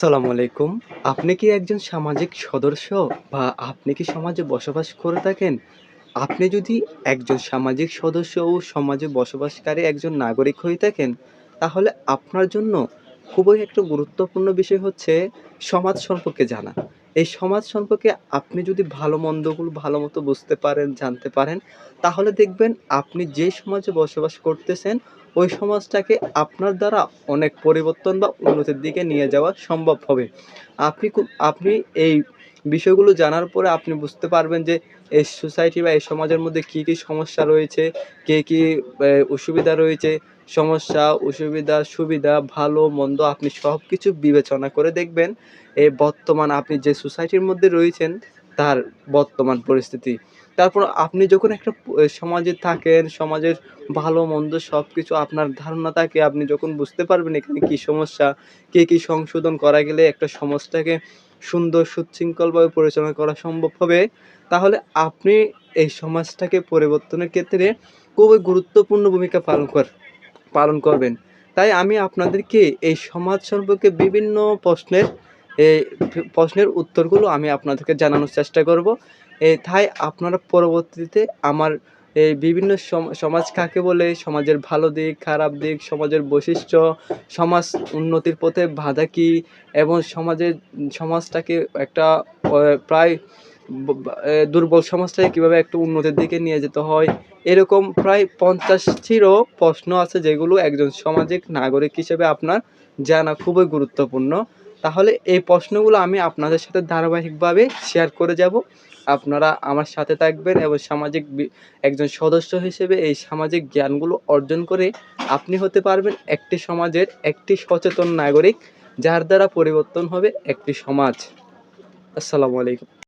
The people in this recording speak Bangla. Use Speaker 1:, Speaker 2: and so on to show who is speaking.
Speaker 1: আসসালামু আলাইকুম। আপনি কি একজন সামাজিক সদস্য বা আপনি কি সমাজে বসবাস করে থাকেন? আপনি যদি একজন সামাজিক সদস্য ও সমাজে বসবাসকারী একজন নাগরিক হয়ে থাকেন, তাহলে আপনার জন্য খুবই একটা গুরুত্বপূর্ণ বিষয় হচ্ছে সমাজ সম্পর্কে জানা। এই সমাজ সম্পর্কে আপনি যদি ভালো-মন্দগুলো ভালোমতো বুঝতে পারেন, জানতে পারেন, তাহলে দেখবেন আপনি যে সমাজে বসবাস করতেছেন, ওই সমাজটাকে আপনার দ্বারা অনেক পরিবর্তন বা উন্নতির দিকে নিয়ে যাওয়া সম্ভব হবে। আপনি এই বিষয়গুলো জানার পরে আপনি বুঝতে পারবেন যে এই সোসাইটি বা এই সমাজের মধ্যে কি সমস্যা রয়েছে, কি অসুবিধা রয়েছে, সমস্যা, অসুবিধা, সুবিধা, ভালো-মন্দ আপনি সবকিছু বিবেচনা করে দেখবেন বর্তমান আপনি যে সোসাইটির মধ্যে রয়েছেন তার বর্তমান পরিস্থিতি। তারপর আপনি যখন একটা সমাজে থাকেন, সমাজের ভালো-মন্দ সবকিছু আপনার ধারণা থাকে, আপনি যখন বুঝতে পারবেন এখানে কি সমস্যা, কি সংশোধন করা গেলে একটা সমাজটাকে সুন্দর সুশৃঙ্খলভাবে পরিচালনা করা সম্ভব হবে, তাহলে আপনি এই সমাজটাকে পরিবর্তনের ক্ষেত্রে খুবই গুরুত্বপূর্ণ ভূমিকা পালন করবেন। তাই আমি আপনাদেরকে এই সমাজ সম্পর্কে বিভিন্ন এ প্রশ্নের উত্তরগুলো আমি আপনাদেরকে জানানোর চেষ্টা করব। তাই আপনারা পরবর্তীতে আমার এই বিভিন্ন সমাজ কাকে বলে, সমাজের ভালো দিক, খারাপ দিক, সমাজের বৈশিষ্ট্য, সমাজ উন্নতির পথে বাধা কি এবং সমাজটাকে একটা প্রায় ব বা দুর্বল সমাজটাকে কিভাবে একটু উন্নতির দিকে নিয়ে যেতে হয়। এরকম প্রায় ৫০টিরও প্রশ্ন আছে যেগুলো একজন সামাজিক নাগরিক হিসেবে আপনার জানা খুবই গুরুত্বপূর্ণ। তাহলে এই প্রশ্নগুলো আমি আপনাদের সাথে ধারাবাহিকভাবে শেয়ার করে যাব। আপনারা আমার সাথে থাকবেন এবং সামাজিক একজন সদস্য হিসেবে এই সামাজিক জ্ঞানগুলো অর্জন করে আপনি হতে পারবেন একটি সমাজের একটি সচেতন নাগরিক, যার দ্বারা পরিবর্তন হবে একটি সমাজ। আসসালামু আলাইকুম।